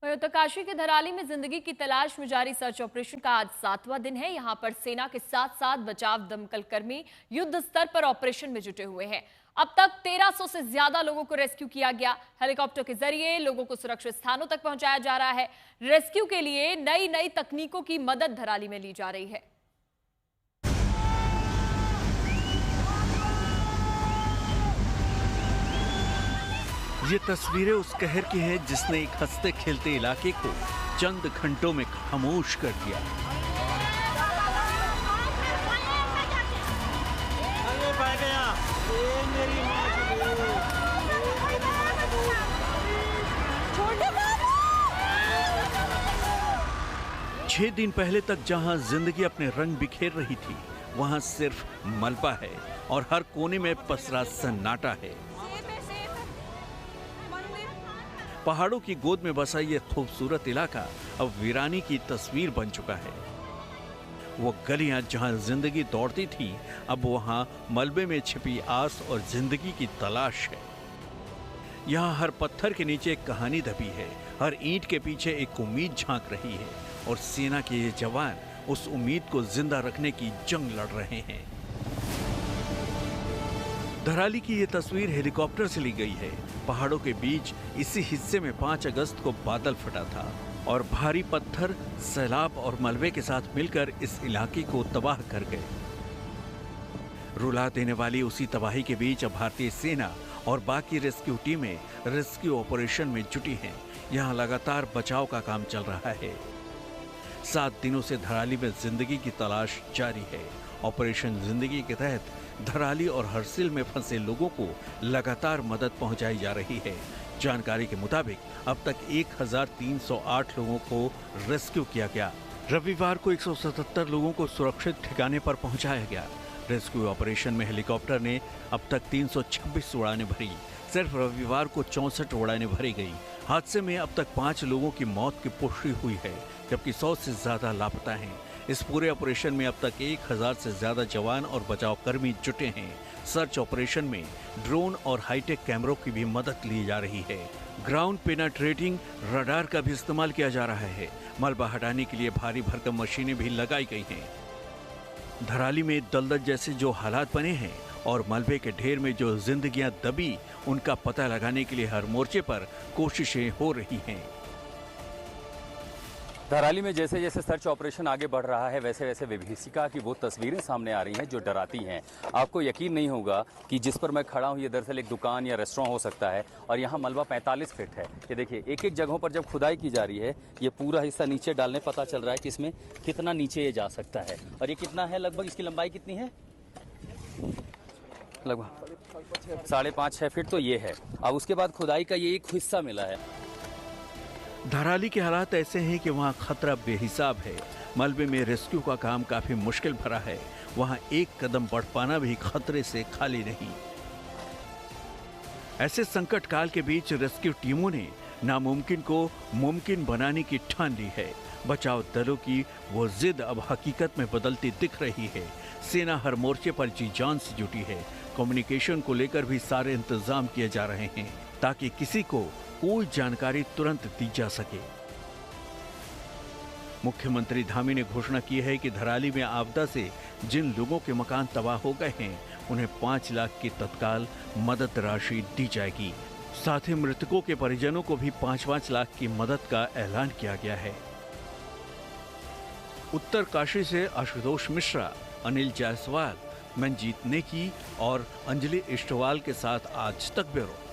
उत्तरकाशी के धराली में जिंदगी की तलाश में जारी सर्च ऑपरेशन का आज 7वां दिन है। यहां पर सेना के साथ साथ बचाव दमकल कर्मी युद्ध स्तर पर ऑपरेशन में जुटे हुए हैं। अब तक 1300 से ज्यादा लोगों को रेस्क्यू किया गया। हेलीकॉप्टर के जरिए लोगों को सुरक्षित स्थानों तक पहुंचाया जा रहा है। रेस्क्यू के लिए नई नई तकनीकों की मदद धराली में ली जा रही है। ये तस्वीरें उस कहर की हैं जिसने एक हंसते खेलते इलाके को चंद घंटों में खामोश कर दिया। छह दिन पहले तक जहां जिंदगी अपने रंग बिखेर रही थी, वहां सिर्फ मलबा है और हर कोने में पसरा सन्नाटा है। पहाड़ों की गोद में बसा ये खूबसूरत इलाका अब वीरानी की तस्वीर बन चुका है। वो गलियां जहां जिंदगी दौड़ती थी, अब वहां मलबे में छिपी आस और जिंदगी की तलाश है। यहाँ हर पत्थर के नीचे एक कहानी दबी है, हर ईंट के पीछे एक उम्मीद झांक रही है और सेना के ये जवान उस उम्मीद को जिंदा रखने की जंग लड़ रहे हैं। धराली की ये तस्वीर हेलीकॉप्टर से ली गई है। पहाड़ों के बीच इसी हिस्से में 5 अगस्त को बादल फटा था और भारी पत्थर सैलाब और मलबे के साथ मिलकर इस इलाके को तबाह कर गए। रुला देने वाली उसी तबाही के बीच अब भारतीय सेना और बाकी रेस्क्यू टीमें रेस्क्यू ऑपरेशन में जुटी हैं। यहाँ लगातार बचाव का काम चल रहा है। 7 दिनों से धराली में जिंदगी की तलाश जारी है। ऑपरेशन जिंदगी के तहत धराली और हरसिल में फंसे लोगों को लगातार मदद पहुंचाई जा रही है। जानकारी के मुताबिक अब तक 1308 लोगों को रेस्क्यू किया गया। रविवार को 177 लोगों को सुरक्षित ठिकाने पर पहुंचाया गया। रेस्क्यू ऑपरेशन में हेलीकॉप्टर ने अब तक 326 उड़ानें भरी। सिर्फ रविवार को 64 उड़ानें भरी गई। हादसे में अब तक 5 लोगों की मौत की पुष्टि हुई है, जबकि 100 से ज्यादा लापता हैं। इस पूरे ऑपरेशन में अब तक 1000 से ज्यादा जवान और बचाव कर्मी जुटे हैं। सर्च ऑपरेशन में ड्रोन और हाईटेक कैमरों की भी मदद ली जा रही है। ग्राउंड पेनिट्रेटिंग रडार का भी इस्तेमाल किया जा रहा है। मलबा हटाने के लिए भारी भरकम मशीनें भी लगाई गई हैं। धराली में दलदल जैसे जो हालात बने हैं और मलबे के ढेर में जो जिंदगियां दबी, उनका पता लगाने के लिए हर मोर्चे पर कोशिशें हो रही हैं। धराली में जैसे जैसे सर्च ऑपरेशन आगे बढ़ रहा है, वैसे वैसे विभीषिका की वो तस्वीरें सामने आ रही हैं जो डराती हैं। आपको यकीन नहीं होगा कि जिस पर मैं खड़ा हूँ ये दरअसल एक दुकान या रेस्टोरेंट हो सकता है और यहाँ मलबा 45 फीट है। ये देखिए, एक एक जगहों पर जब खुदाई की जा रही है, ये पूरा हिस्सा नीचे डालने पता चल रहा है कि इसमें कितना नीचे ये जा सकता है। और ये कितना है, लगभग इसकी लंबाई कितनी है? लगभग 5.5-6 फीट तो ये है। अब उसके बाद खुदाई का ये एक हिस्सा मिला है। धराली के हालात ऐसे हैं कि वहाँ खतरा बेहिसाब है। मलबे में रेस्क्यू का काम काफी मुश्किल भरा है। वहाँ एक कदम बढ़ पाना भी खतरे से खाली नहीं। ऐसे संकट काल के बीच रेस्क्यू टीमों ने नामुमकिन को मुमकिन बनाने की ठान ली है। बचाव दलों की वो जिद अब हकीकत में बदलती दिख रही है। सेना हर मोर्चे पर जी जान से जुटी है। कम्युनिकेशन को लेकर भी सारे इंतजाम किए जा रहे हैं ताकि किसी को कोई जानकारी तुरंत दी जा सके। मुख्यमंत्री धामी ने घोषणा की है कि धराली में आपदा से जिन लोगों के मकान तबाह हो गए हैं, उन्हें 5 लाख की तत्काल मदद राशि दी जाएगी। साथ ही मृतकों के परिजनों को भी 5-5 लाख की मदद का ऐलान किया गया है। उत्तरकाशी से आशुतोष मिश्रा, अनिल जायसवाल, मंजीत नेकी और अंजलि इष्टवाल के साथ आज तक ब्यूरो।